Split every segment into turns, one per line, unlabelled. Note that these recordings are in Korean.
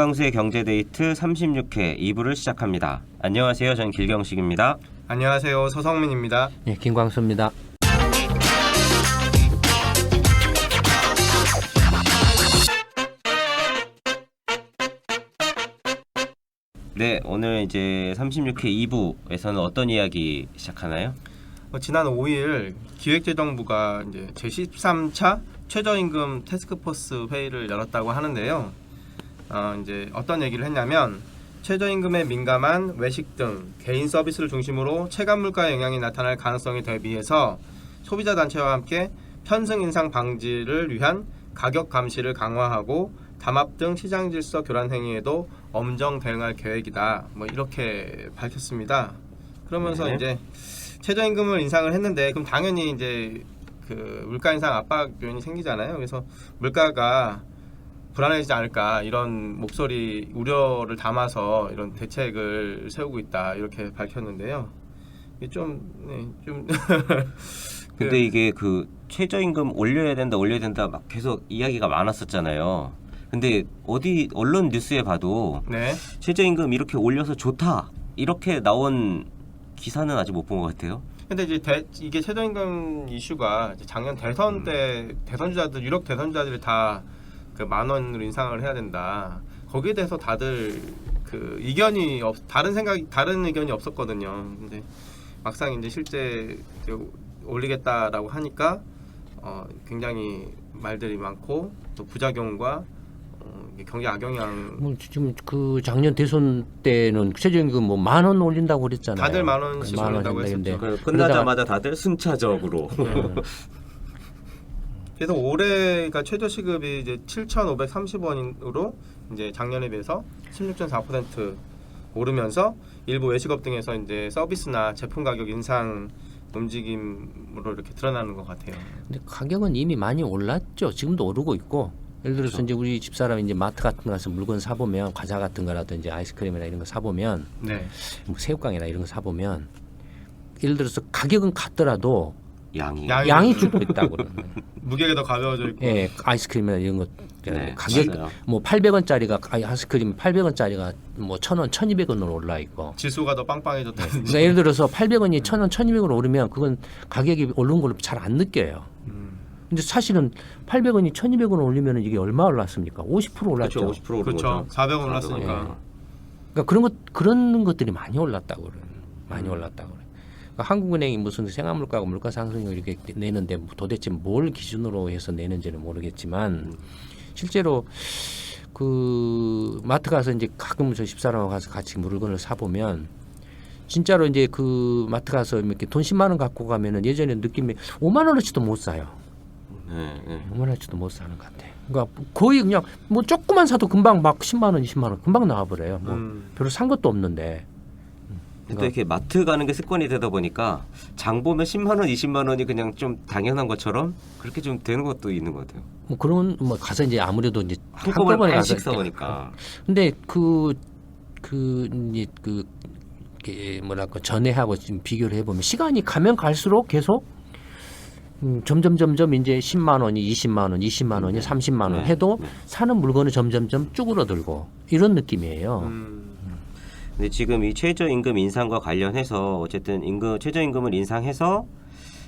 김광수의 경제데이트 36회 2부를 시작합니다. 안녕하세요. 저는 길경식입니다.
안녕하세요. 서성민입니다.
네, 김광수입니다.
네, 오늘 이제 36회 2부에서는 어떤 이야기 시작하나요?
지난 5일 기획재정부가 이제 제13차 최저임금 태스크포스 회의를 열었다고 하는데요. 이제 어떤 얘기를 했냐면 최저임금에 민감한 외식 등 개인 서비스를 중심으로 체감 물가의 영향이 나타날 가능성에 대비해서 소비자 단체와 함께 편승 인상 방지를 위한 가격 감시를 강화하고 담합 등 시장 질서 교란 행위에도 엄정 대응할 계획이다. 뭐 이렇게 밝혔습니다. 그러면서
네.
이제 최저임금을 인상을 했는데 그럼 당연히 이제 그 물가 인상 압박 요인이 생기잖아요. 그래서 물가가 불안해지지 않을까 이런 목소리 우려를 담아서 이런 대책을 세우고 있다 이렇게 밝혔는데요. 이게 좀
근데 이게 그 최저임금 올려야 된다 막 계속 이야기가 많았었잖아요. 근데 어디 언론 뉴스에 봐도
네.
최저임금 이렇게 올려서 좋다 이렇게 나온 기사는 아직 못 본 것 같아요.
근데 이제 이게 최저임금 이슈가 이제 작년 대선 때 대선주자들 유력 대선주자들이 다 그 10,000원으로 인상을 해야 된다. 거기에 대해서 다들 그 다른 의견이 없었거든요. 근데 막상 이제 실제 올리겠다라고 하니까 굉장히 말들이 많고 또 부작용과 경제 악영향.
뭐 지금 그 작년 대선 때는 최저임금 뭐 10,000원 올린다고 그랬잖아요.
다들 10,000원씩 올린다고 했었죠.
끝나자마자 다들 순차적으로.
그래서 올해가 최저 시급이 이제 7,530원으로 이제 작년에 비해서 16.4% 오르면서 일부 외식업 등에서 이제 서비스나 제품 가격 인상 움직임으로 이렇게 드러나는 것 같아요.
근데 가격은 이미 많이 올랐죠. 지금도 오르고 있고. 예를 들어서
그렇죠.
이제 우리 집사람이 이제 마트 같은 거 가서 물건 사 보면 과자 같은 거라든지 아이스크림이나 이런 거 사 보면
네.
뭐 새우깡이나 이런 거 사 보면 예를 들어서 가격은 같더라도 양이 줄고 있다고 그러는 거예요.
무게가 더 가벼워져 있고.
예, 아이스크림이나 이런 거
네,
가격
맞아요.
뭐 800원짜리가 아이스크림 800원짜리가 뭐 1,000원, 1,200원으로 올라 있고.
지수가 더 빵빵해졌다든지.
그러니까 예를 들어서 800원이 1,000원, 1,200원으로 오르면 그건 가격이 오른 걸로 잘 안 느껴요. 근데 사실은 800원이 1,200원 올리면 이게 얼마 올랐습니까? 50% 올랐죠.
그렇죠. 50% 오른
그렇죠.
거죠.
400원 올랐으니까.
그러니까 그런 것들이 많이 올랐다고 그래요. 많이 올랐다고 그래요. 그러니까 한국은행이 무슨 생활물가가 물가 상승률 이렇게 내는데 도대체 뭘 기준으로 해서 내는지는 모르겠지만 실제로 그 마트 가서 이제 가끔 저 집사람하고 가서 같이 물건을 사 보면 진짜로 이제 그 마트 가서 이렇게 돈 10만 원 갖고 가면은 예전에 느낌이 5만 원어치도 못 사요.
네.
5만 원어치도 못 사는 것 같아. 그러니까 거의 그냥 뭐 조그만 사도 금방 막 10만 원, 20만 원 금방 나와버려요. 뭐 별로 산 것도 없는데.
또 이렇게 마트 가는 게 습관이 되다 보니까 장 보면 10만 원, 20만 원이 그냥 좀 당연한 것처럼 그렇게 좀 되는 것도 있는 것 같아요.
뭐 그런 뭐 가서 이제 아무래도 이제
한꺼번에 하나씩 사오니까.
근데 이게 뭐랄까 전에하고 지금 비교를 해보면 시간이 가면 갈수록 계속 점점 이제 10만 원이 20만 원, 20만 원이 30만 원 해도 사는 물건은 점점 쭈그러들고 이런 느낌이에요.
근데 지금 이 최저임금 인상과 관련해서 어쨌든 최저임금을 인상해서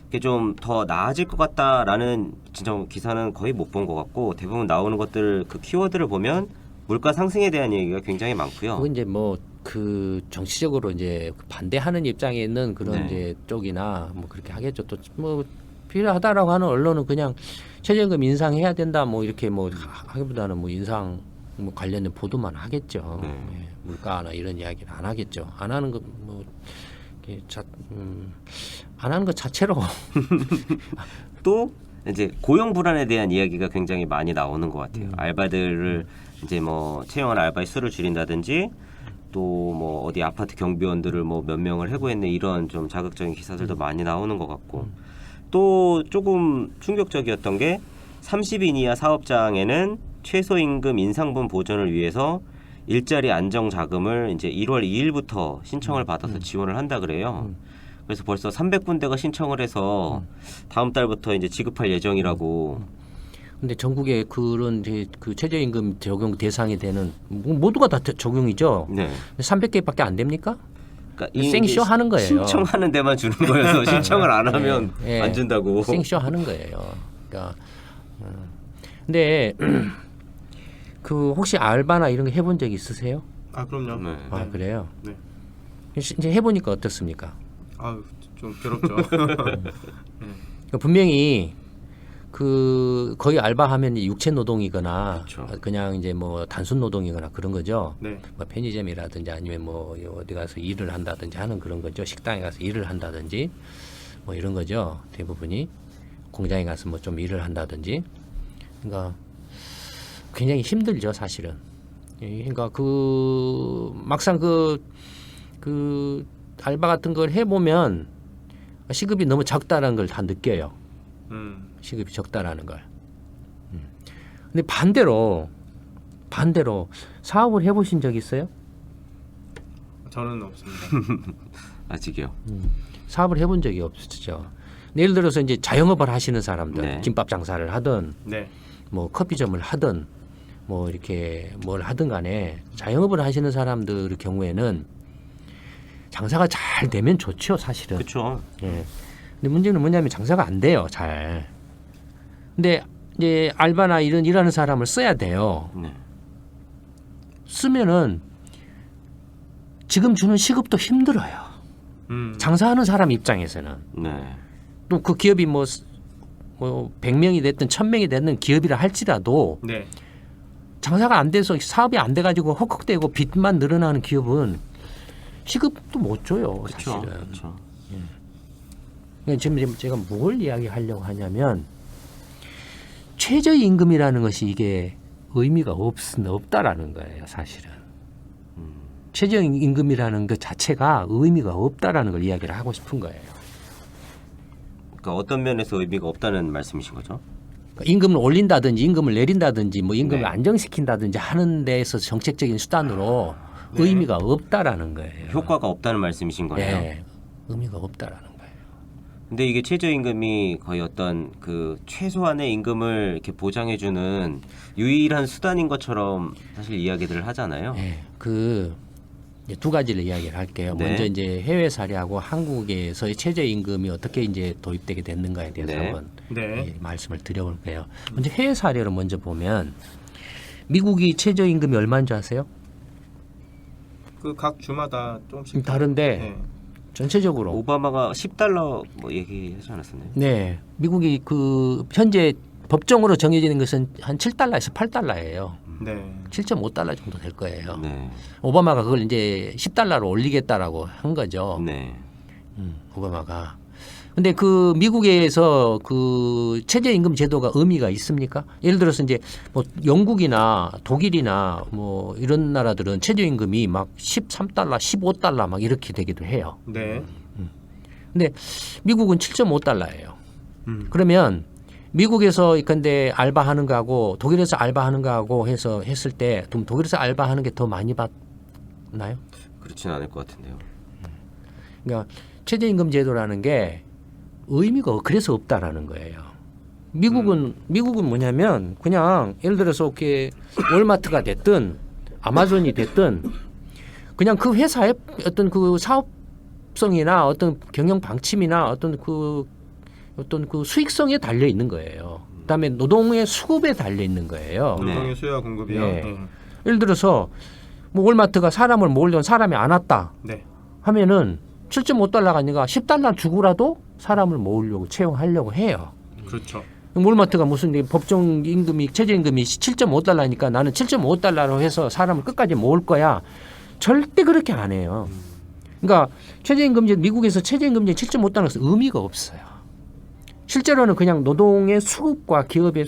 이게 좀 더 나아질 것 같다라는 진짜 기사는 거의 못 본 것 같고 대부분 나오는 것들 그 키워드를 보면 물가 상승에 대한 얘기가 굉장히 많고요.
그건 이제 뭐 그 정치적으로 이제 반대하는 입장에 있는 그런 이제 쪽이나 뭐 그렇게 하겠죠. 또 뭐 필요하다라고 하는 언론은 그냥 최저임금 인상해야 된다 뭐 이렇게 뭐 하기보다는 뭐 인상 뭐 관련된 보도만 하겠죠. 네, 물가나 이런 이야기는 안 하겠죠. 안 하는 거 뭐 안 하는 것 자체로
또 이제 고용 불안에 대한 이야기가 굉장히 많이 나오는 것 같아요. 알바들을 이제 뭐 채용한 알바의 수를 줄인다든지 또 뭐 어디 아파트 경비원들을 뭐 몇 명을 해고했네 이런 좀 자극적인 기사들도 많이 나오는 것 같고 또 조금 충격적이었던 게 30인 이하 사업장에는 최소임금 인상분 보전을 위해서 일자리 안정 자금을 이제 1월 2일부터 신청을 받아서 지원을 한다 그래요. 그래서 벌써 300군데가 신청을 해서 다음 달부터 이제 지급할 예정이라고.
근데 전국에 그런 이제 그 최저임금 적용 대상이 되는 모두가 다 적용이죠.
네.
300개밖에 안 됩니까?
그러니까
생쇼 하는 거예요.
신청하는 데만 주는 거여서 신청을 안 하면
예, 예.
안 준다고.
생쇼 하는 거예요. 그러니까 근데 그 혹시 알바나 이런 거 해본 적 있으세요?
아 그럼요.
네.
아 그래요?
네.
이제 해보니까 어떻습니까?
좀 괴롭죠.
그러니까 분명히 그 거의 알바하면 육체 노동이거나
그렇죠.
그냥 이제 뭐 단순 노동이거나 그런 거죠.
네.
뭐 편의점이라든지 아니면 뭐 어디 가서 일을 한다든지 하는 그런 거죠. 식당에 가서 일을 한다든지 뭐 이런 거죠. 대부분이 공장에 가서 뭐 좀 일을 한다든지. 그러니까 굉장히 힘들죠, 사실은. 그러니까 그 막상 그 알바 같은 걸 해보면 시급이 너무 적다라는 걸 다 느껴요. 시급이 적다라는 걸. 근데 반대로 사업을 해보신 적 있어요?
저는 없습니다.
아직이요.
사업을 해본 적이 없으시죠. 예를 들어서 이제 자영업을 하시는 사람들,
네.
김밥 장사를 하든,
네.
뭐 커피점을 하든, 뭐 이렇게 뭘 하든 간에 자영업을 하시는 사람들의 경우에는 장사가 잘 되면 좋죠, 사실은.
그렇죠.
예. 근데 문제는 뭐냐면 장사가 안 돼요, 잘. 근데 이제 알바나 이런 일하는 사람을 써야 돼요.
네.
쓰면은 지금 주는 시급도 힘들어요. 장사하는 사람 입장에서는.
네.
또 그 기업이 뭐 100명이 됐든 1000명이 됐든 기업이라 할지라도
네.
장사가 안 돼서 사업이 안 돼가지고 헉헉대고 빚만 늘어나는 기업은 시급도 못 줘요,
그렇죠.
사실은.
그렇죠.
그러니까 지금 제가 뭘 이야기하려고 하냐면 최저임금이라는 것이 이게 의미가 없다라는 거예요, 사실은. 최저임금이라는 것 자체가 의미가 없다라는 걸 이야기를 하고 싶은 거예요.
그러니까 어떤 면에서 의미가 없다는 말씀이신 거죠?
그러니까 임금을 올린다든지 임금을 내린다든지 뭐 임금을
네.
안정시킨다든지 하는 데에서 정책적인 수단으로
네.
의미가 없다라는 거예요.
효과가 없다는 말씀이신 거예요.
네, 의미가 없다라는 거예요.
근데 이게 최저임금이 거의 어떤 그 최소한의 임금을 이렇게 보장해주는 유일한 수단인 것처럼 사실 이야기들을 하잖아요.
네, 그 이제 두 가지를 이야기를 할게요.
네.
먼저 이제 해외 사례하고 한국에서의 최저임금이 어떻게 이제 도입되게 됐는가에 대해서
네.
한번
네.
예, 말씀을 드려볼게요. 먼저 해외 사례를 먼저 보면 미국이 최저임금이 얼마인 줄 아세요?
그 각 주마다 조금씩
다른데
네.
전체적으로
오바마가 10달러 뭐 얘기하지 않았었나요?
네, 미국이 그 현재 법정으로 정해지는 것은 한 7달러에서 8달러예요.
네.
7.5달러 정도 될 거예요.
네.
오바마가 그걸 이제 10달러로 올리겠다라고 한 거죠.
네.
오바마가. 근데 그 미국에서 그 최저임금 제도가 의미가 있습니까? 예를 들어서 이제 뭐 영국이나 독일이나 뭐 이런 나라들은 최저임금이 막 13달러, 15달러 막 이렇게 되기도 해요.
네.
근데 미국은 7.5달러예요. 그러면 미국에서 근데 알바하는 거하고 독일에서 알바하는 거하고 해서 했을 때 좀 독일에서 알바하는 게 더 많이 받나요?
그렇지는 않을 것 같은데요.
그러니까 최저임금 제도라는 게 의미가 그래서 없다라는 거예요. 미국은 뭐냐면 그냥 예를 들어서 이렇게 월마트가 됐든 아마존이 됐든 그냥 그 회사의 어떤 그 사업성이나 어떤 경영 방침이나 어떤 그 수익성에 달려 있는 거예요. 그다음에 노동의 수급에 달려 있는 거예요.
네.
노동의 수요와 공급이요.
네.
네.
예를 들어서 뭐 월마트가 사람을 모으려면 사람이 안 왔다
네.
하면은 7.5달러가 아니라 10달러 주고라도 사람을 모으려고 채용하려고 해요.
그렇죠.
월마트가 무슨 법정 임금이 최저임금이 7.5달러니까 나는 7.5달러로 해서 사람을 끝까지 모을 거야. 절대 그렇게 안 해요. 그러니까 최저임금제 미국에서 최저임금제 7.5달러는 의미가 없어요. 실제로는 그냥 노동의 수급과 기업의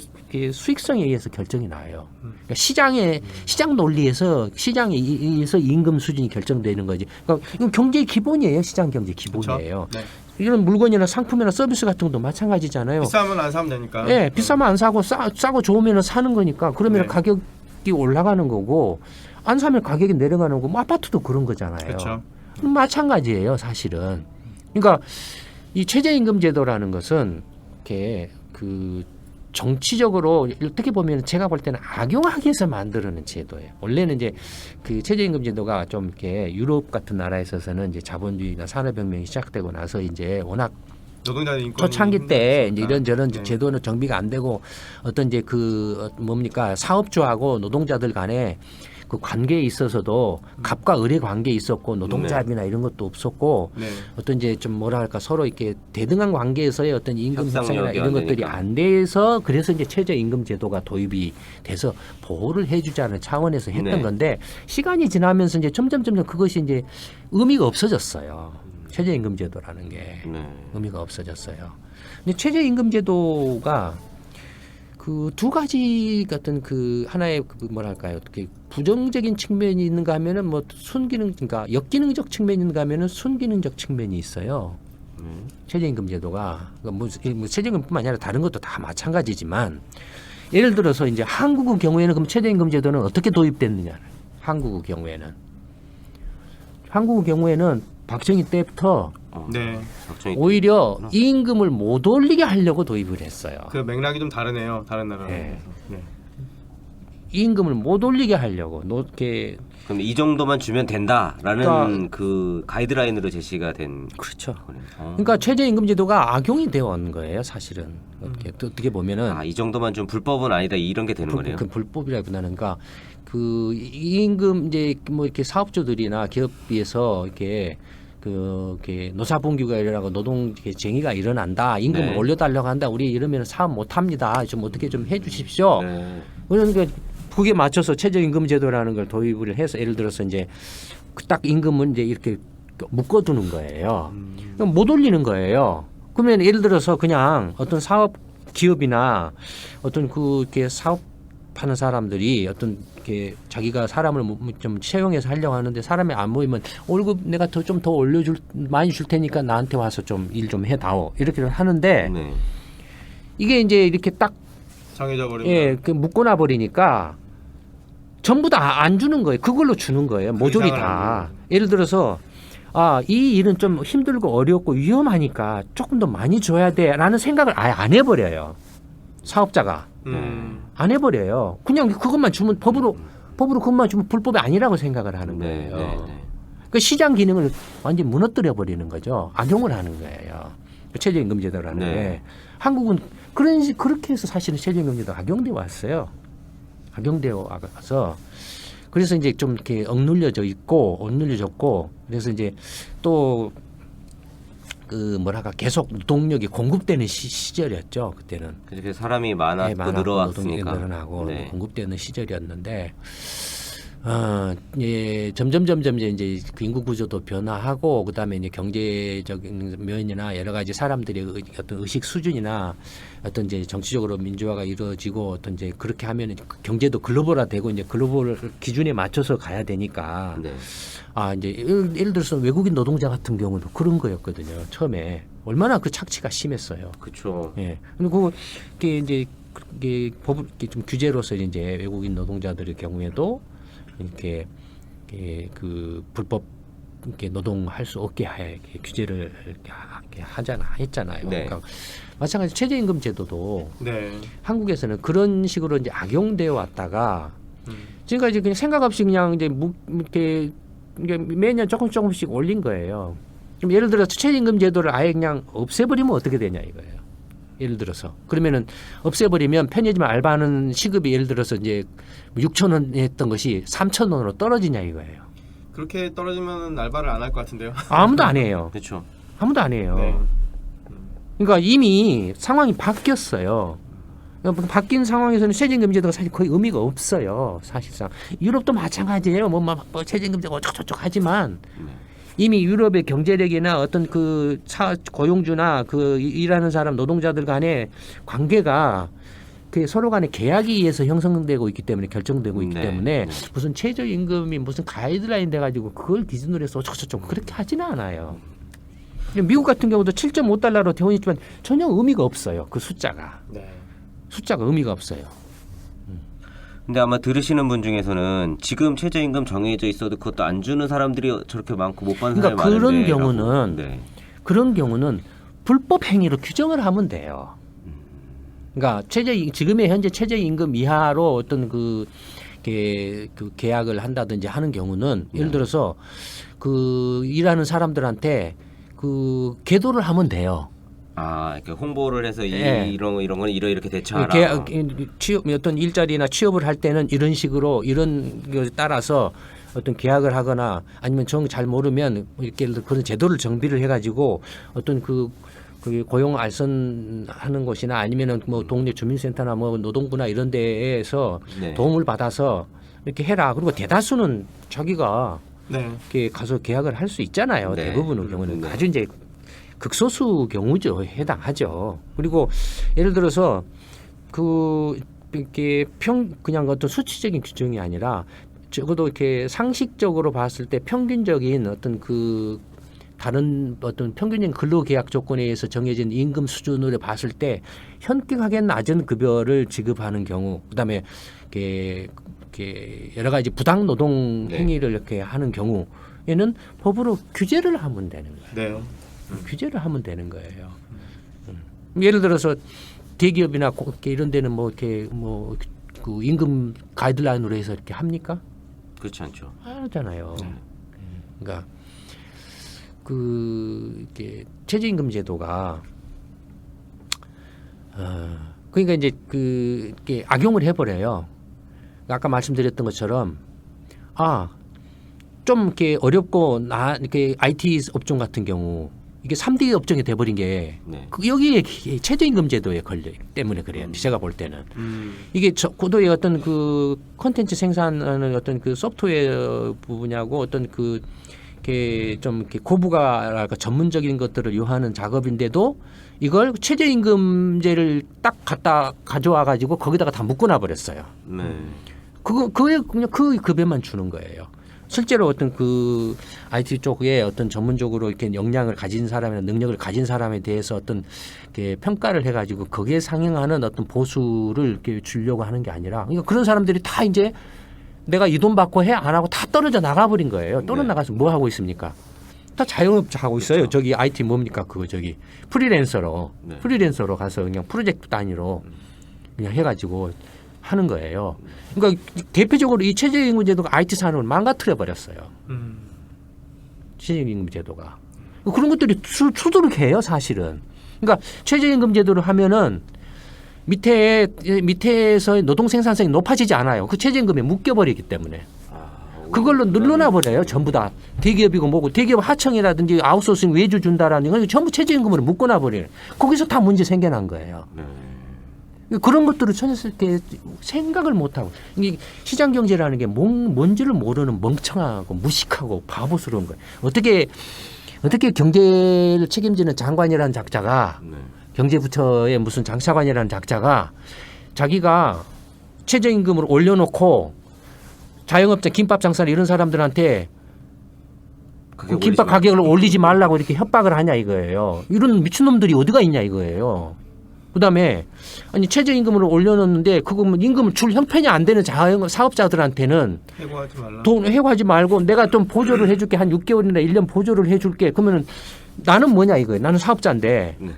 수익성에 의해서 결정이 나요. 그러니까 시장 논리에서 시장에 의해서 임금 수준이 결정되는 거지. 그러니까 이건 경제의 기본이에요. 시장 경제 기본이에요.
그렇죠. 네.
이런 물건이나 상품이나 서비스 같은 것도 마찬가지잖아요.
비싸면 안 사면 되니까.
네, 비싸면 안 사고 싸고 좋으면 사는 거니까 그러면
네.
가격이 올라가는 거고 안 사면 가격이 내려가는 거고 뭐 아파트도 그런 거잖아요.
그렇죠.
마찬가지예요, 사실은. 그러니까 이 최저임금 제도라는 것은 이렇게 그 정치적으로 어떻게 보면 제가 볼 때는 악용하기 위해서 만들어낸 제도예요. 원래는 이제 그 최저임금 제도가 좀 이렇게 유럽 같은 나라에 있어서는 이제 자본주의나 산업혁명이 시작되고 나서 이제 워낙
노동자의 인권
초창기 때 이제 이런저런
네.
제도는 정비가 안 되고 어떤 이제 그 뭡니까 사업주하고 노동자들 간에 그 관계에 있어서도 갑과 을의 관계에 있었고 노동자비나 이런 것도 없었고
네.
어떤 이제 좀 뭐라 할까 서로 이렇게 대등한 관계에서의 어떤 임금 협상이나
협상력이
이런
안
것들이
되니까.
안 돼서 그래서 이제 최저임금 제도가 도입이 돼서 보호를 해주자는 차원에서 했던
네.
건데 시간이 지나면서 이제 점점 그것이 이제 의미가 없어졌어요. 최저임금 제도라는 게
네.
의미가 없어졌어요. 근데 최저임금 제도가 그 두 가지 같은 그 하나의 그 뭐랄까요, 어떻게 부정적인 측면이 있는가 하면은 뭐 순기능, 그러니까 역기능적 측면이 있는가 하면은 순기능적 측면이 있어요. 최저임금 제도가 뭐 최저임금뿐만 아니라 다른 것도 다 마찬가지지만 예를 들어서 이제 한국의 경우에는 그럼 최저임금 제도는 어떻게 도입됐느냐? 한국의 경우에는 박정희 때부터
네.
박정희
오히려 임금을 못 올리게 하려고 도입을 했어요.
그 맥락이 좀 다르네요. 다른 나라랑.
네.
네.
임금을 못 올리게 하려고 이렇게
그럼 이 정도만 주면 된다라는
그러니까-
그 가이드라인으로 제시가 된
그렇죠.
거네요.
그러니까 최저임금 제도가 악용이 되어 온 거예요, 사실은. 어떻게 보면은
이 정도만 좀 불법은 아니다 이런 게 되는 거네요.
그 불법이라기보다는 그러니까 그 임금 이제 뭐 이렇게 사업주들이나 기업에서 이렇게 이렇게 노사분규가 일어나고 노동 쟁의가 일어난다, 임금을
네.
올려달라고 한다, 우리 이러면 사업 못합니다, 좀 어떻게 좀 해주십시오.
네.
그러니까 그게 맞춰서 최저임금 제도라는 걸 도입을 해서 예를 들어서 이제 딱 임금은 이제 이렇게 묶어두는 거예요. 그럼 못 올리는 거예요. 그러면 예를 들어서 그냥 어떤 사업 기업이나 어떤 이렇게 사업하는 사람들이 어떤 이렇게 자기가 사람을 좀 채용해서 하려고 하는데 사람이 안 모이면 월급 내가 좀 더 많이 줄 테니까 나한테 와서 좀 일 좀 해다오 이렇게 하는데
네.
이게 이제 이렇게 딱
정해져 버리면
예, 그 묶어놔 버리니까 전부 다 안 주는 거예요. 그걸로 주는 거예요. 모조리
이상을
다.
안
예를 들어서 이 일은 좀 힘들고 어렵고 위험하니까 조금 더 많이 줘야 돼라는 생각을 아예 안 해버려요. 사업자가 안 해버려요. 그냥 그것만 주면 법으로 그것만 주면 불법이 아니라고 생각을 하는
네,
거예요.
네, 네.
그 시장 기능을 완전 히 무너뜨려 버리는 거죠. 악용을 하는 거예요. 최저임금 제도라는
네.
게 한국은 그렇게 해서 사실은 최저임금 제도 악용돼 왔어요. 악용되어 와서 그래서 이제 좀 이렇게 억눌려졌고 그래서 이제 또 그 뭐랄까 계속 노동력이 공급되는 시절이었죠. 그때는
그렇게 사람이 많았고
많았고
늘어왔으니까.
노동력이 늘어나고
네.
공급되는 시절이었는데 예, 점점 이제 그 인구 구조도 변화하고 그다음에 이제 경제적인 면이나 여러 가지 사람들의 어떤 의식 수준이나 어떤 이제 정치적으로 민주화가 이루어지고 어떤 이제 그렇게 하면 경제도 글로벌화되고 이제 글로벌 기준에 맞춰서 가야 되니까
네.
이제 예를 들어서 외국인 노동자 같은 경우도 그런 거였거든요. 처음에 얼마나 그 착취가 심했어요.
그렇죠.
예. 그리고 그게 이제 그게 법 이렇게 좀 규제로서 이제 외국인 노동자들의 경우에도 이렇게 그 불법 이렇게 노동할 수 없게 이렇게 규제를 이렇게 했잖아요.
네.
그러니까 마찬가지 최저임금 제도도
네.
한국에서는 그런 식으로 이제 악용되어 왔다가 지금까지 그냥 생각 없이 그냥 이제 이렇게 매년 조금씩 올린 거예요. 그럼 예를 들어서 최저임금 제도를 아예 그냥 없애버리면 어떻게 되냐 이거예요. 예를 들어서 그러면은 없애버리면 편의점 알바하는 시급이 예를 들어서 이제 6,000원 했던 것이 3,000원으로 떨어지냐 이거예요.
그렇게 떨어지면 알바를 안 할 것 같은데요.
아무도 안 해요.
그렇죠.
아무도 안 해요.
네.
그러니까 이미 상황이 바뀌었어요. 그러니까 바뀐 상황에서는 최저임금 제도가 사실 거의 의미가 없어요. 사실상 유럽도 마찬가지예요. 뭐 최저임금 제도 어쩌고저쩌고 하지만 이미 유럽의 경제력이나 어떤 그 고용주나 그 일하는 사람 노동자들 간의 관계가 그 서로 간의 계약에 의해서 형성되고 있기 때문에 결정되고 있기
네,
때문에
네.
무슨 최저임금이 무슨 가이드라인 돼가지고 그걸 기준으로 해서 어쩌고저쩌고 그렇게 하지는 않아요. 미국 같은 경우도 7.5달러로 되어있지만 전혀 의미가 없어요. 그 숫자가 의미가 없어요.
근데 아마 들으시는 분 중에서는 지금 최저임금 정해져 있어도 그것도 안 주는 사람들이 저렇게 많고 못 받는
그러니까
사람이 많은데
그런 경우는 불법 행위로 규정을 하면 돼요. 그러니까 지금의 현재 최저임금 이하로 어떤 그 계약을 한다든지 하는 경우는 예를 들어서 그 일하는 사람들한테 그 계도를 하면 돼요.
아, 그러니까 홍보를 해서
예.
이런 거는 이렇게 대처하라.
계약, 취업 어떤 일자리나 취업을 할 때는 이런 식으로 이런 것에 따라서 어떤 계약을 하거나 아니면 정 잘 모르면 이렇게 그런 제도를 정비를 해가지고 어떤 그 고용 알선하는 곳이나 아니면은 뭐 동네 주민센터나 뭐 노동부나 이런 데에서
네.
도움을 받아서 이렇게 해라. 그리고 대다수는 자기가
네.
이렇게 가서 계약을 할 수 있잖아요.
네.
대부분의 경우는
네.
아주 이제 극소수 경우죠. 해당하죠. 그리고 예를 들어서 그 이렇게 그냥 어떤 수치적인 규정이 아니라 적어도 이렇게 상식적으로 봤을 때 평균적인 어떤 그 다른 어떤 평균적인 근로계약 조건에 의해서 정해진 임금 수준으로 봤을 때 현격하게 낮은 급여를 지급하는 경우, 그다음에 이렇게 여러 가지 부당 노동
네.
행위를 이렇게 하는 경우에는 법으로 규제를 하면 되는 거예요.
네.
규제를 하면 되는 거예요. 예를 들어서 대기업이나 이렇게 이런 데는 뭐 이렇게 뭐 그 임금 가이드라인으로 해서 이렇게 합니까?
그렇지 않죠.
하잖아요. 그러니까 그 이렇게 최저임금 제도가 그러니까 이제 그 이렇게 악용을 해버려요. 아까 말씀드렸던 것처럼 좀 이렇게 어렵고 이렇게 IT 업종 같은 경우 이게 3대 업종이 돼버린 게
네.
여기에 최저임금 제도에 걸려 때문에 그래요. 제가 볼 때는 이게 고도의 어떤 그 콘텐츠 생산하는 어떤 그 소프트웨어 부분하고 어떤 그 이렇게 좀 이렇게 고부가랄까 전문적인 것들을 요하는 작업인데도 이걸 최저임금제를 딱 갖다 가져와 가지고 거기다가 다 묶어놔 버렸어요.
네.
그게 그냥 그 급여만 주는 거예요. 실제로 어떤 그 IT 쪽에 어떤 전문적으로 이렇게 역량을 가진 사람이나 능력을 가진 사람에 대해서 어떤 이렇게 평가를 해가지고 거기에 상응하는 어떤 보수를 이렇게 주려고 하는 게 아니라 그러니까 그런 사람들이 다 이제 내가 이 돈 받고 해 안 하고 다 떨어져 나가버린 거예요. 떨어져
네.
나가서 뭐 하고 있습니까? 다 자영업자 하고 있어요.
그렇죠.
저기 IT 뭡니까 그거 저기 프리랜서로 가서 그냥 프로젝트 단위로 그냥 해가지고 하는 거예요. 그러니까 대표적으로 이 최저임금 제도가 IT 산업을 망가뜨려 버렸어요. 최저임금 제도가 그런 것들이 수두룩해요, 사실은. 그러니까 최저임금 제도를 하면은 밑에서 노동 생산성이 높아지지 않아요. 그 최저임금에 묶여버리기 때문에. 그걸로 늘어나 버려요. 전부 다 대기업이고 뭐고 대기업 하청이라든지 아웃소싱 외주 준다라는 건 전부 최저임금으로 묶어놔 버려요. 거기서 다 문제 생겨난 거예요.
네.
그런 것들을 전혀 이렇게 생각을 못하고 이게 시장 경제라는 게 뭔지를 모르는 멍청하고 무식하고 바보스러운 거예요. 어떻게 경제를 책임지는 장관이라는 작자가
네.
경제부처의 무슨 장차관이라는 작자가 자기가 최저임금을 올려놓고 자영업자 김밥 장사나 이런 사람들한테 김밥 가격을 올리지 말라고 이렇게 협박을 하냐 이거예요. 이런 미친놈들이 어디가 있냐 이거예요. 그다음에 아니 최저임금을 올려놓는데 그거 임금을 줄 형편이 안 되는 사업자들한테는
해고하지 말라.
돈 해고하지 말고 내가 좀 보조를 해줄게 한 6개월이나 1년 보조를 해줄게. 그러면은 나는 뭐냐 이거예요. 나는 사업자인데
네.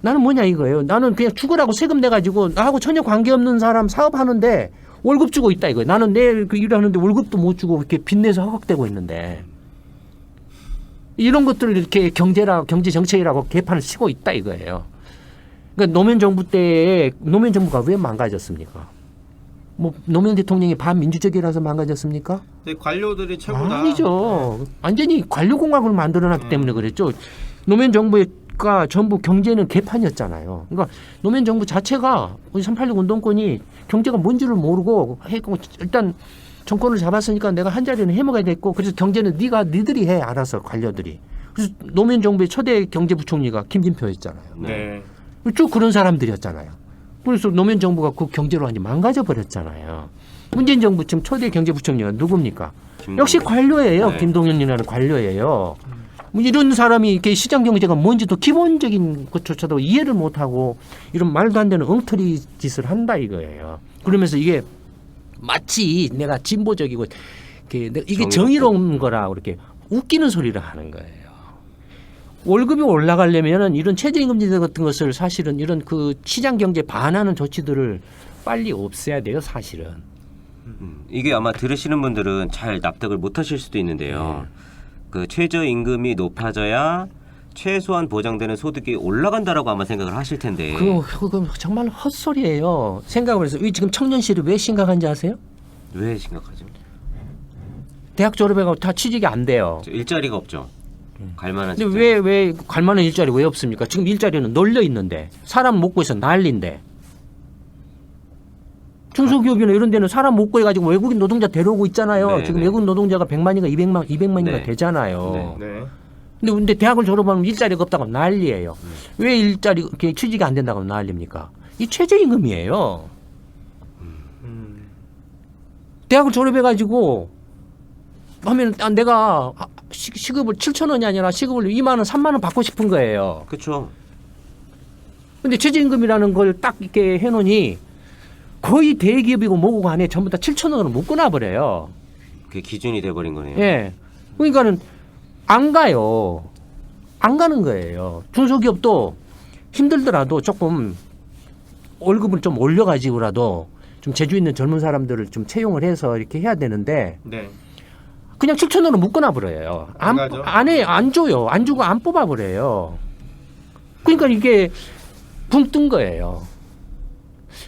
나는 뭐냐 이거예요. 나는 그냥 죽으라고 세금 내가지고 나하고 전혀 관계없는 사람 사업하는데 월급 주고 있다 이거예요. 나는 내일 그 일을 하는데 월급도 못 주고 이렇게 빚내서 허걱대고 있는데 이런 것들을 이렇게 경제 정책이라고 개판을 치고 있다 이거예요. 그러니까 노무현 정부 때에 노무현 정부가 왜 망가졌습니까? 뭐 노무현 대통령이 반민주적이라서 망가졌습니까?
네, 관료들이 최고다.
아니죠. 완전히 관료공학을 만들어놨기 때문에 그랬죠. 노무현 정부가 전부 경제는 개판이었잖아요. 그러니까 노무현 정부 자체가 우리 386 운동권이 경제가 뭔지를 모르고 했고 일단 정권을 잡았으니까 내가 한 자리는 해먹어야 됐고 그래서 경제는 니들이 해 알아서 관료들이. 그래서 노무현 정부의 초대 경제부총리가 김진표였잖아요.
네.
쭉 그런 사람들이었잖아요. 그래서 노무현 정부가 그 경제로 완전히 망가져 버렸잖아요. 문재인 정부 지금 초대 경제부총리가 누굽니까? 역시 관료예요.
네.
김동연이라는 관료예요. 뭐 이런 사람이 이렇게 시장 경제가 뭔지도 기본적인 것조차도 이해를 못하고 이런 말도 안 되는 엉터리 짓을 한다 이거예요. 그러면서 이게 마치 내가 진보적이고 이게 정의로운 거라 그렇게 웃기는 소리를 하는 거예요. 월급이 올라가려면은 이런 최저임금제 같은 것을 사실은 이런 그 시장 경제 반하는 조치들을 빨리 없애야 돼요, 사실은.
이게 아마 들으시는 분들은 잘 납득을 못하실 수도 있는데요. 그 최저임금이 높아져야 최소한 보장되는 소득이 올라간다라고 아마 생각을 하실 텐데.
그거 정말 헛소리예요. 생각을 해서 지금 청년 실업이 왜 심각한지 아세요?
왜 심각하죠?
대학 졸업해가고 다 취직이 안 돼요.
일자리가 없죠. 갈만한.
근데 왜 갈만한 일자리 왜 없습니까? 지금 일자리는 널려 있는데 사람 못 구해서 난리인데. 중소기업이나 이런 데는 사람 못 구해가지고 외국인 노동자 데려오고 있잖아요.
네,
지금
네.
외국인 노동자가 100만인가 200만인가
네.
되잖아요.
네.
근데 대학을 졸업하면 일자리가 없다고 난리예요. 왜 일자리 이렇게 취직이 안 된다고 난리입니까? 이 최저임금이에요. 대학을 졸업해가지고 하면 내가 시급을 7,000원이 아니라 시급을 2만 원, 3만 원 받고 싶은 거예요.
그렇죠.
근데 최저임금이라는 걸 딱 이렇게 해놓으니 거의 대기업이고 뭐고 간에 전부 다 7,000원으로 묶어놔 버려요.
그게 기준이 돼버린 거네요.
예. 그러니까는 안 가요. 안 가는 거예요. 중소기업도 힘들더라도 조금 월급을 좀 올려가지고라도 좀 재주 있는 젊은 사람들을 좀 채용을 해서 이렇게 해야 되는데
네.
그냥 7,000원으로 묶어놔 버려요.
안 가죠?
안 줘요. 안 주고 안 뽑아 버려요. 그러니까 이게 붕 뜬 거예요.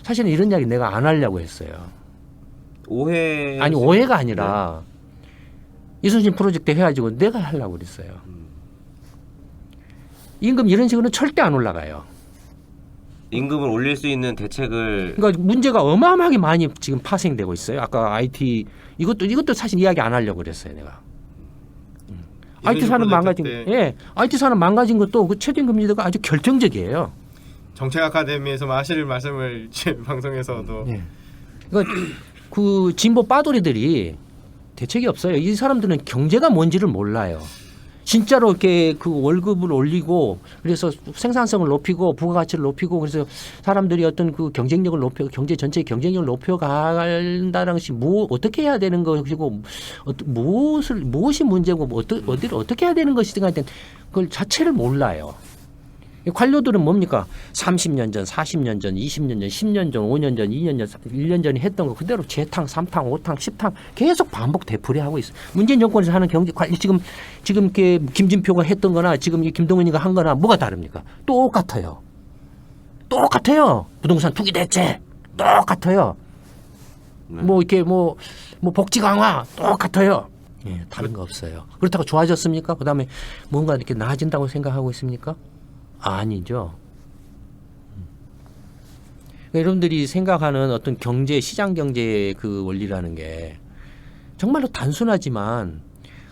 사실은 이런 이야기 내가 안 하려고 했어요.
오해.
아니 오해가 아니라 이순신 프로젝트 해가지고 내가 하려고 그랬어요. 임금 이런 식으로는 절대 안 올라가요.
임금을 올릴 수 있는 대책을.
그러니까 문제가 어마어마하게 많이 지금 파생되고 있어요. 아까 IT 이것도 사실 이야기 안 하려고 그랬어요, 내가. IT 산업 망가진 IT 산업 망가진 것도 그 최저임금제도가 아주 결정적이에요.
정책 아카데미에서 하실 말씀을 제 방송에서도
네. 그러니까 그 진보 빠돌이들이 대책이 없어요. 이 사람들은 경제가 뭔지를 몰라요. 진짜로 이렇게 그 월급을 올리고 그래서 생산성을 높이고 부가가치를 높이고 그래서 사람들이 어떤 그 경쟁력을 높여 경제 전체의 경쟁력을 높여간다는 것이 어떻게 해야 되는 것이고 무엇이 문제고 어디를 어떻게 해야 되는 것이든가 그걸 자체를 몰라요. 관료들은 뭡니까? 30년 전, 40년 전, 20년 전, 10년 전, 5년 전, 2년 전, 1년 전에 했던 거 그대로 재탕, 3탕, 5탕, 10탕 계속 반복 되풀이하고 있어요. 문재인 정권에서 하는 경제 관리 지금 이렇게 김진표가 했던 거나 지금 이 김동연이가 한 거나 뭐가 다릅니까? 똑같아요. 똑같아요. 부동산 투기 대책 똑같아요.
네.
뭐 이렇게 뭐 복지 강화 똑같아요. 예, 다른 거 없어요. 그렇다고 좋아졌습니까? 그다음에 뭔가 이렇게 나아진다고 생각하고 있습니까? 아니죠. 여러분들이 생각하는 어떤 경제, 시장 경제의 그 원리라는 게 정말로 단순하지만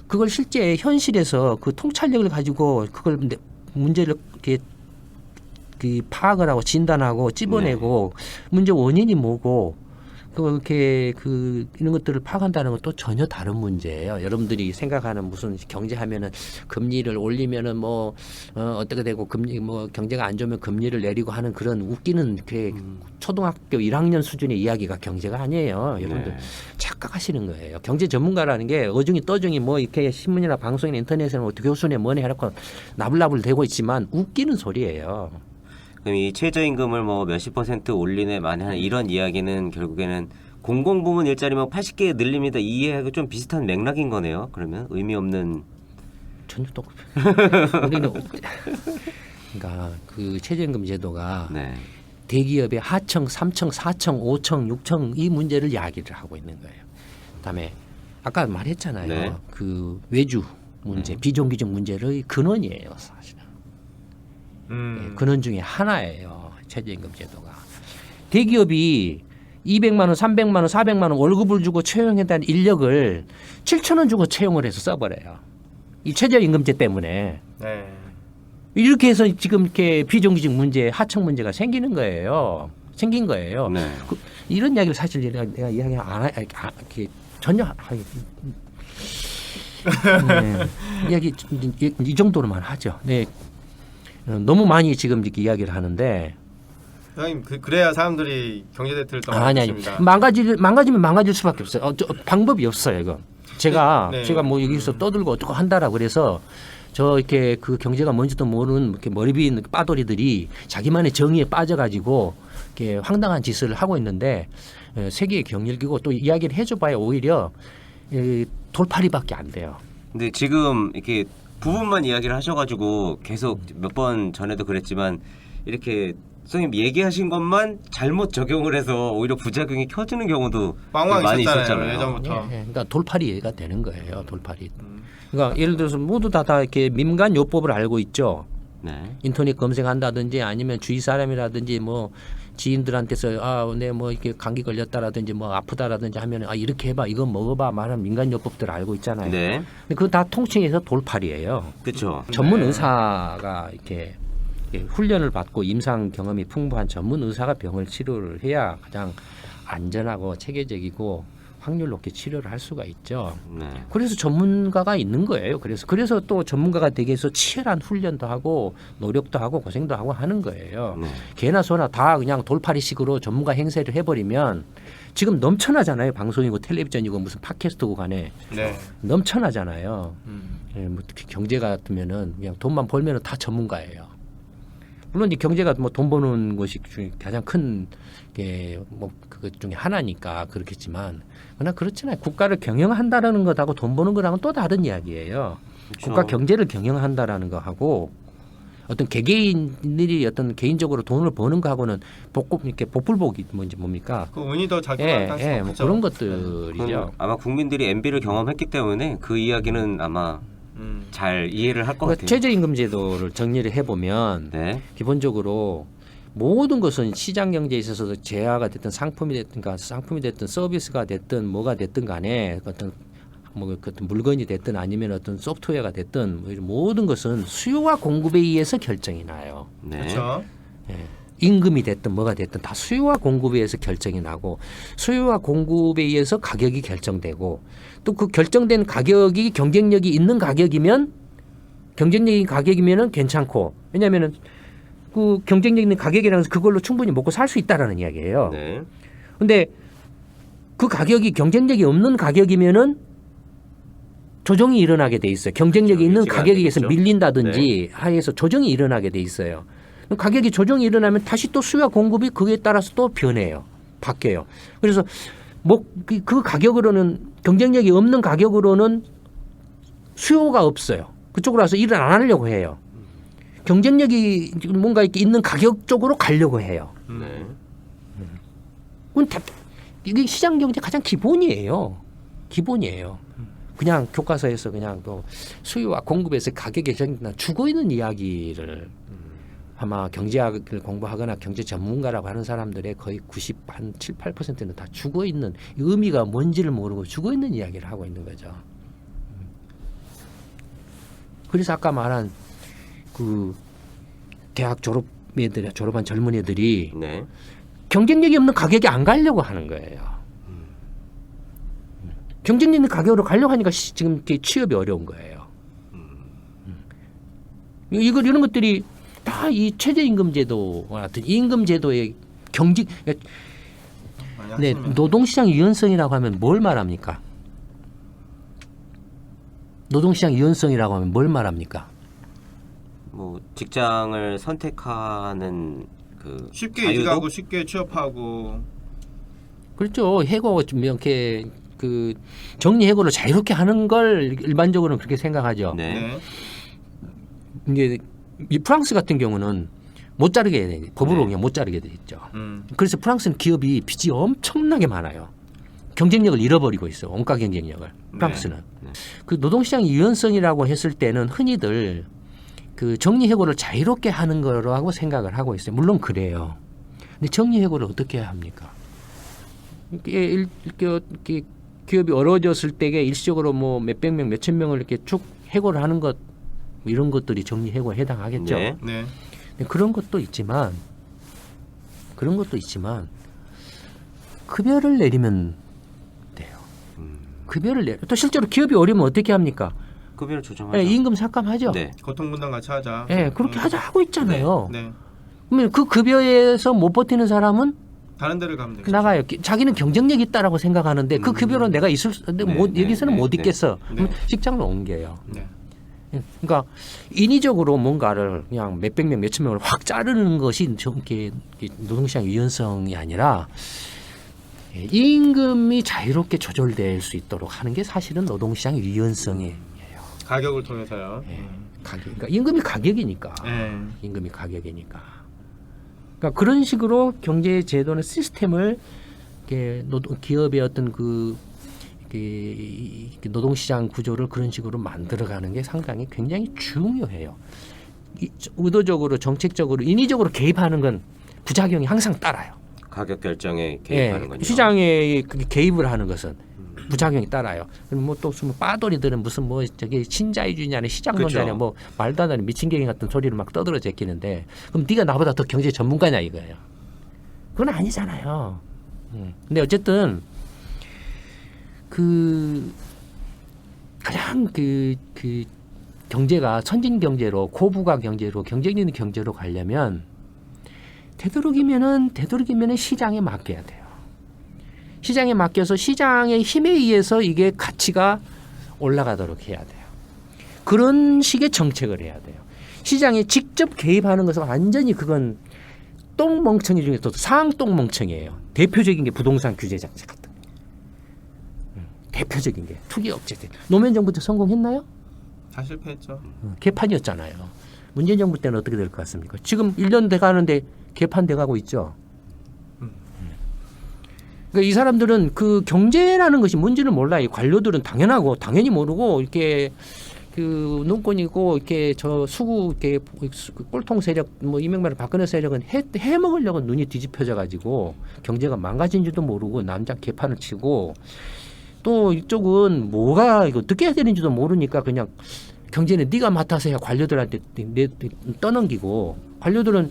그걸 실제 현실에서 그 통찰력을 가지고 그걸 문제를 이렇게 그 파악을 하고 진단하고 찝어내고 문제 원인이 뭐고 그렇게 이런 것들을 파악한다는 것도 전혀 다른 문제예요. 여러분들이 생각하는 무슨 경제하면은 금리를 올리면은 어떻게 되고 금리 경제가 안 좋으면 금리를 내리고 하는 그런 웃기는 초등학교 1학년 수준의 이야기가 경제가 아니에요. 여러분들
네.
착각하시는 거예요. 경제 전문가라는 게 어중이 떠중이 이렇게 신문이나 방송이나 인터넷에는 교수네 뭐네 해놓고 나불나불 대고 있지만 웃기는 소리예요.
그럼 이 최저임금을 몇십 % 올리네 많이 하는 이런 이야기는 결국에는 공공부문 일자리만 80개 늘립니다. 이 이해하고 좀 비슷한 맥락인 거네요. 그러면 의미 없는.
전혀 우리는 그러니까 그 최저임금 제도가
네.
대기업의 하청, 3청, 4청, 5청, 6청 이 문제를 이야기를 하고 있는 거예요. 그다음에 아까 말했잖아요.
네.
그 외주 문제, 비정규직 문제의 근원이에요, 사실은. 근원 중에 하나예요. 최저임금 제도가. 대기업이 200만 원, 300만 원, 400만 원 월급을 주고 채용에 대한 인력을 7,000원 주고 채용을 해서 써버려요. 이 최저임금제 때문에.
네.
이렇게 해서 지금 이렇게 비정규직 문제, 하청 문제가 생긴 거예요.
네.
이런 이야기를 사실 내가 이야기 이렇게 전혀 이야기 이 정도로만 하죠. 네. 너무 많이 지금 이렇게 이야기를 하는데.
선생님 그래야 사람들이 경제 대트를 더
아니
많습니다.
망가지면 망가질 수밖에 없어요. 방법이 없어요, 이거. 제가
네.
여기서 떠들고 어떻게 한다라고 그래서 저 이렇게 그 경제가 뭔지도 모르는 이렇게 머리 빈 빠돌이들이 자기만의 정의에 빠져가지고 이렇게 황당한 짓을 하고 있는데 세계 경일기고 또 이야기를 해줘봐야 오히려 돌팔이밖에 안 돼요.
근데 지금 이렇게 부분만 이야기를 하셔가지고 계속 몇 번 전에도 그랬지만 이렇게 선생님 얘기하신 것만 잘못 적용을 해서 오히려 부작용이 켜지는 경우도
왕왕
많이
있었잖아요.
있었잖아요.
예전부터.
그러니까 돌팔이가 되는 거예요. 돌팔이. 그러니까 예를 들어서 모두 다 이렇게 민간 요법을 알고 있죠.
네.
인터넷 검색한다든지 아니면 주위 사람이라든지 뭐 지인들한테서 내 뭐 이렇게 감기 걸렸다라든지 뭐 아프다라든지 하면 이렇게 해봐 이거 먹어봐 말하는 민간 요법들 알고 있잖아요.
네.
근데 그거 다 통칭해서 돌팔이에요.
그렇죠.
전문
네.
의사가 이렇게 훈련을 받고 임상 경험이 풍부한 전문 의사가 병을 치료를 해야 가장 안전하고 체계적이고 확률 높게 치료를 할 수가 있죠.
네.
그래서 전문가가 있는 거예요. 그래서 또 전문가가 되기 위해서 치열한 훈련도 하고 노력도 하고 고생도 하고 하는 거예요.
네.
개나 소나 다 그냥 돌팔이식으로 전문가 행세를 해버리면 지금 넘쳐나잖아요. 방송이고 텔레비전이고 무슨 팟캐스트고 간에
네.
넘쳐나잖아요. 뭐 특히 경제 같으면은 그냥 돈만 벌면은 다 전문가예요. 물론 이 경제가 뭐 돈 버는 것이 가장 큰 게 뭐 그것 중에 하나니까 그렇겠지만 그러나 그렇잖아요. 국가를 경영한다라는 것하고 돈 버는 거랑은 또 다른 이야기예요.
그렇죠.
국가 경제를 경영한다라는 거하고 어떤 개개인들이 어떤 개인적으로 돈을 버는 거하고는 이렇게 복불복이 뭔지 뭡니까?
그 운이 더 작용한다.
뭐 그런 것들이죠.
그건 아마 국민들이 MB를 경험했기 때문에 그 이야기는 아마 잘 이해를 할 것
그러니까
같아요.
최저임금제도를 정리를 해보면
네.
기본적으로 모든 것은 시장 경제에 있어서 재화가 됐든 상품이 됐든 서비스가 됐든 뭐가 됐든 간에 어떤 물건이 됐든 아니면 어떤 소프트웨어가 됐든 모든 것은 수요와 공급에 의해서 결정이 나요.
네.
그렇죠.
임금이 됐든 뭐가 됐든 다 수요와 공급에 의해서 결정이 나고 수요와 공급에 의해서 가격이 결정되고 또 그 결정된 가격이 경쟁력이 있는 가격이면은 괜찮고 왜냐하면은 그 경쟁력 있는 가격이라는 것은 그걸로 충분히 먹고 살 수 있다라는 이야기예요.
네.
근데 그 가격이 경쟁력이 없는 가격이면은 조정이 일어나게 돼 있어요. 경쟁력이
그렇죠.
있는
유지가 안
가격에 의해서
되겠죠.
밀린다든지 하에서 조정이 일어나게 돼 있어요. 가격이 조정이 일어나면 다시 또 수요와 공급이 그에 따라서 또 변해요. 바뀌어요. 그래서 그 가격으로는 경쟁력이 없는 가격으로는 수요가 없어요. 그쪽으로 와서 일을 안 하려고 해요. 경쟁력이 뭔가 이렇게 있는 가격 쪽으로 가려고 해요.
네.
이게 시장 경제 가장 기본이에요. 그냥 교과서에서 그냥 또 수요와 공급에서 가격이 죽어 있는 이야기를 아마 경제학을 공부하거나 경제 전문가라고 하는 사람들의 거의 7, 8%는 다 죽어 있는 의미가 뭔지를 모르고 죽어 있는 이야기를 하고 있는 거죠. 그래서 아까 말한 그 대학 졸업한 젊은 애들이
네.
경쟁력이 없는 가격에 안 가려고 하는 거예요. 경쟁력 있는 가격으로 가려고 하니까 지금 취업이 어려운 거예요. 이런 것들이 다 이 최저임금제도와 같은 임금제도의 노동시장 유연성이라고 하면 뭘 말합니까? 노동시장 유연성이라고 하면 뭘 말합니까?
뭐 직장을 선택하는 그
쉽게
자유도?
이직하고 쉽게 취업하고
그렇죠. 해고 이렇게 그 정리 해고를 자유롭게 하는 걸 일반적으로는 그렇게 생각하죠.
네.
네.
이게 이 프랑스 같은 경우는 못 자르게 돼. 법으로
네.
그냥 못 자르게 돼 있죠. 그래서 프랑스는 기업이 빚이 엄청나게 많아요. 경쟁력을 잃어버리고 있어. 원가 경쟁력을. 프랑스는.
네.
그 노동시장 유연성이라고 했을 때는 흔히들 그 정리해고를 자유롭게 하는 거라고 생각을 하고 있어요. 물론 그래요. 근데 정리해고를 어떻게 해야 합니까? 이렇게 기업이 어려워졌을 때에 일시적으로 뭐 몇백 명, 몇천 명을 이렇게 쭉 해고를 하는 것 이런 것들이 정리해고에 해당하겠죠.
네.
네.
근데 그런 것도 있지만 급여를 내리면 돼요. 급여를 또 실제로 기업이 어려우면 어떻게 합니까?
급여를 조정하죠.
예, 임금 삭감하죠.
네.
고통분담 같이 하자.
예, 그렇게 하고 있잖아요.
네.
그러면 그 급여에서 못 버티는 사람은
다른 데를 가면 되겠죠.
나가요. 자기는 경쟁력이 있다라고 생각하는데 그 급여로 내가 있을 수,
네,
여기서는
네,
못
네,
있겠어.
네.
그럼 직장을 옮겨요.
네.
그러니까 인위적으로 뭔가를 그냥 몇백 명, 몇천 명을 확 자르는 것이 이게 노동시장 유연성이 아니라 임금이 자유롭게 조절될 수 있도록 하는 게 사실은 노동시장 유연성이에요.
가격을 통해서요.
가격. 그러니까 임금이 가격이니까.
네.
임금이 가격이니까. 그러니까 그런 식으로 경제 제도는 시스템을 이렇게 기업의 어떤 노동시장 구조를 그런 식으로 만들어가는 게 상당히 굉장히 중요해요. 의도적으로 정책적으로 인위적으로 개입하는 건 부작용이 항상 따라요.
가격 결정에 개입하는 건요.
시장에 개입을 하는 것은 부작용이 따라요. 그럼 뭐 또 빠돌이들은 무슨 뭐 저기 신자유주의냐는 시장론자냐
그렇죠.
뭐 말도 안 되는 미친개인 같은 소리를 막 떠들어 제끼는데 그럼 네가 나보다 더 경제 전문가냐 이거예요. 그건 아니잖아요. 근데 어쨌든 가장 경제가 선진 경제로 고부가 경제로 경쟁력 있는 경제로 가려면 되도록이면은 시장에 맡겨야 돼요. 시장에 맡겨서 시장의 힘에 의해서 이게 가치가 올라가도록 해야 돼요. 그런 식의 정책을 해야 돼요. 시장에 직접 개입하는 것은 완전히 그건 똥멍청이 중에서도 상똥멍청이에요. 대표적인 게 부동산 규제 정책 같은 거. 대표적인 게 투기 억제. 노무현 정부 때 성공했나요?
다 실패했죠.
개판이었잖아요. 문재인 정부 때는 어떻게 될 것 같습니까? 지금 1년 돼 가는데 개판돼 가고 있죠. 그러니까 이 사람들은 그 경제라는 것이 뭔지를 몰라요. 관료들은 당연히 모르고 이렇게 그 눈권이고 이렇게 저 수구 이렇게 꼴통 세력 뭐 이명박을 박근혜 세력은 해 먹으려고 눈이 뒤집혀져 가지고 경제가 망가진지도 모르고 남자 개판을 치고 또 이쪽은 뭐가 이거 어떻게 해야 되는지도 모르니까 그냥 경제는 네가 맡아서 해야 관료들한테 떠넘기고 관료들은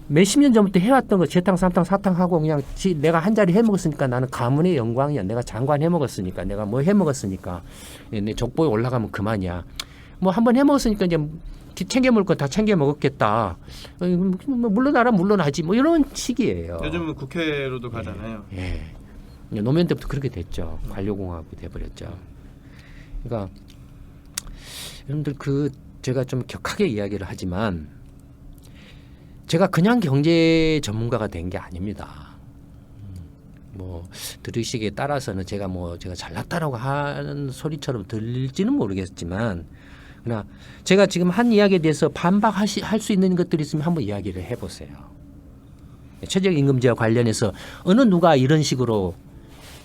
몇십 년 전부터 해왔던 거 재탕 삼탕 사탕 하고 그냥 내가 한 자리 해먹었으니까 나는 가문의 영광이야. 내가 장관 해먹었으니까 내가 뭐 해먹었으니까 내 족보에 올라가면 그만이야. 뭐 한번 해먹었으니까 이제 챙겨 먹을 거 다 챙겨 먹었겠다. 뭐 물러나라 물러나지 뭐 이런 식이에요.
요즘은 국회로도 가잖아요.
예. 노무현 때부터 그렇게 됐죠. 관료공화국이 돼버렸죠. 그러니까 여러분들 제가 좀 격하게 이야기를 하지만 제가 그냥 경제 전문가가 된 게 아닙니다. 뭐 들으시기에 따라서는 제가 잘났다라고 하는 소리처럼 들릴지는 모르겠지만 그러나 제가 지금 한 이야기에 대해서 반박할 수 있는 것들이 있으면 한번 이야기를 해보세요. 최저임금제와 관련해서 어느 누가 이런 식으로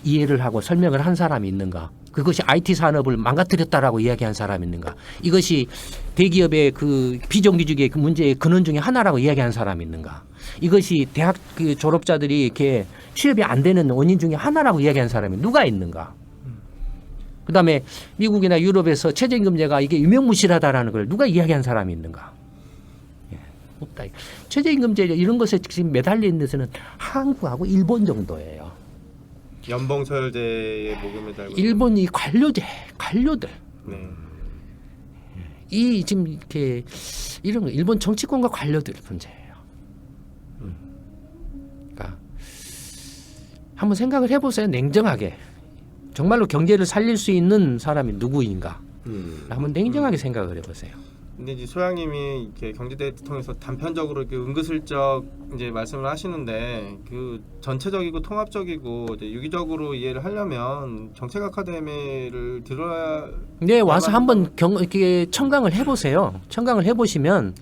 이해를 하고 설명을 한 사람이 있는가? 그것이 IT 산업을 망가뜨렸다라고 이야기한 사람이 있는가? 이것이 대기업의 그 비정규직의 그 문제의 근원 중에 하나라고 이야기한 사람이 있는가? 이것이 대학 그 졸업자들이 이렇게 취업이 안 되는 원인 중에 하나라고 이야기한 사람이 누가 있는가? 그다음에 미국이나 유럽에서 최저임금제가 이게 유명무실하다라는 걸 누가 이야기한 사람이 있는가? 없다. 최저임금제 이런 것에 지금 매달려 있는 데서는 한국하고 일본 정도예요.
연봉 서열제에 목을 달고
일본 이 관료들
네.
이 지금 이렇게 이런 거 일본 정치권과 관료들 문제예요. 그러니까 한번 생각을 해보세요. 냉정하게 정말로 경제를 살릴 수 있는 사람이 누구인가? 한번 냉정하게 생각을 해보세요.
근데 이제 소장님이 이렇게 경제 데이터 통해서 단편적으로 이렇게 은근슬쩍 이제 말씀을 하시는데 그 전체적이고 통합적이고 이제 유기적으로 이해를 하려면 정책 아카데미를 들어야.
네, 와서 한번 이렇게 청강을 해보세요. 청강을 해보시면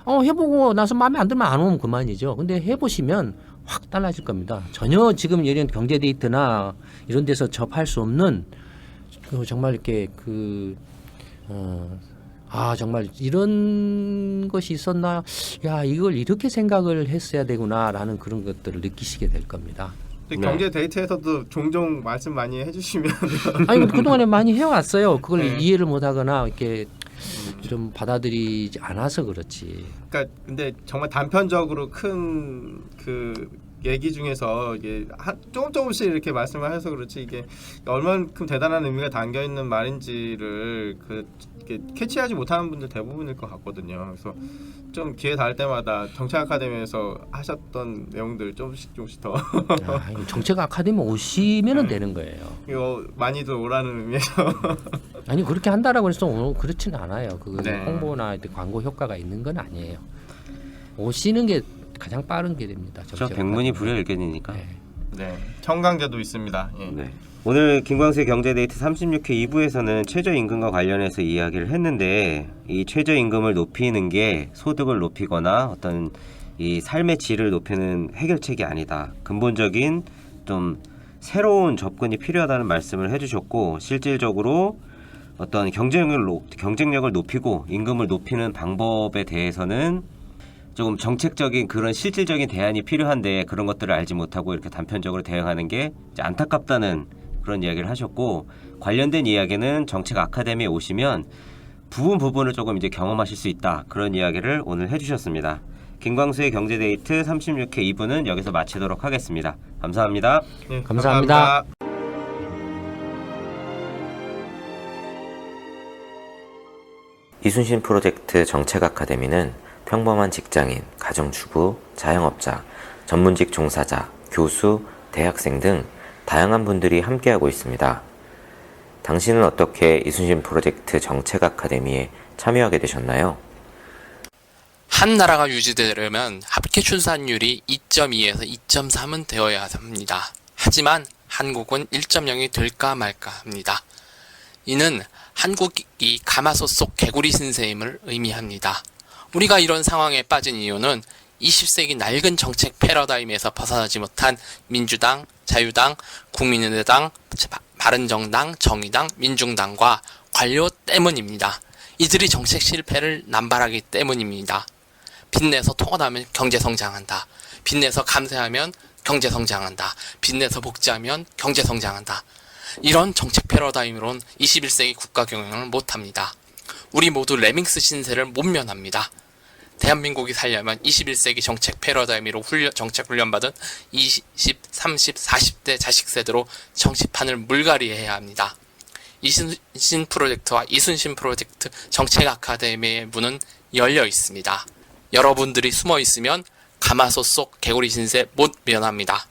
해보고 나서 마음에 안 들면 안 오면 그만이죠. 근데 해보시면 확 달라질 겁니다. 전혀 지금 이런 경제 데이터나 이런 데서 접할 수 없는 정말 이렇게 정말 이런 것이 있었나? 야, 이걸 이렇게 생각을 했어야 되구나라는 그런 것들을 느끼시게 될 겁니다.
근데 경제 데이터에서도 종종 말씀 많이 해주시면
아니 그동안에 많이 해왔어요. 그걸
네.
이해를 못하거나 이렇게 좀 받아들이지 않아서 그렇지.
그러니까 근데 정말 단편적으로 큰 그 얘기 중에서 이게 조금씩 이렇게 말씀을 해서 그렇지 이게 얼만큼 대단한 의미가 담겨 있는 말인지를 이렇게 캐치하지 못하는 분들 대부분일 것 같거든요. 그래서 좀 기회 닿을 때마다 정책 아카데미에서 하셨던 내용들 조금씩 더
이거 정책 아카데미 오시면은 되는 거예요.
이거 많이들 오라는 의미에서
아니 그렇게 한다라고 해서 그렇지는 않아요. 그
네.
홍보나 광고 효과가 있는 건 아니에요. 오시는 게 가장 빠른 게 됩니다.
저
정책
백문이
아카데미.
불여일견이니까.
네.
네 청강제도 있습니다. 예.
네. 오늘 김광수의 경제데이트 36회 2부에서는 최저임금과 관련해서 이야기를 했는데 이 최저임금을 높이는 게 소득을 높이거나 어떤 이 삶의 질을 높이는 해결책이 아니다. 근본적인 좀 새로운 접근이 필요하다는 말씀을 해주셨고 실질적으로 어떤 경쟁력을 높이고 임금을 높이는 방법에 대해서는 조금 정책적인 그런 실질적인 대안이 필요한데 그런 것들을 알지 못하고 이렇게 단편적으로 대응하는 게 이제 안타깝다는 그런 이야기를 하셨고 관련된 이야기는 정책 아카데미에 오시면 부분을 조금 이제 경험하실 수 있다 그런 이야기를 오늘 해주셨습니다. 김광수의 경제데이트 36회 2부는 여기서 마치도록 하겠습니다. 감사합니다.
예,
감사합니다.
이순신 프로젝트 정책 아카데미는 평범한 직장인, 가정주부, 자영업자, 전문직 종사자, 교수, 대학생 등 다양한 분들이 함께하고 있습니다. 당신은 어떻게 이순신 프로젝트 정책 아카데미에 참여하게 되셨나요?
한 나라가 유지되려면 합계 출산율이 2.2에서 2.3은 되어야 합니다. 하지만 한국은 1.0이 될까 말까 합니다. 이는 한국이 가마솥 속 개구리 신세임을 의미합니다. 우리가 이런 상황에 빠진 이유는 20세기 낡은 정책 패러다임에서 벗어나지 못한 민주당, 자유당, 국민의당, 바른정당, 정의당, 민중당과 관료 때문입니다. 이들이 정책 실패를 남발하기 때문입니다. 빚내서 토건하면 경제성장한다. 빚내서 감세하면 경제성장한다. 빚내서 복지하면 경제성장한다. 이런 정책 패러다임으론 21세기 국가 경영을 못합니다. 우리 모두 레밍스 신세를 못 면합니다. 대한민국이 살려면 21세기 정책 패러다임으로 정책 훈련받은 20, 30, 40대 자식 세대로 정치판을 물갈이해야 합니다. 이순신 프로젝트와 이순신 프로젝트 정책 아카데미의 문은 열려 있습니다. 여러분들이 숨어 있으면 가마솥 속 개구리 신세 못 면합니다.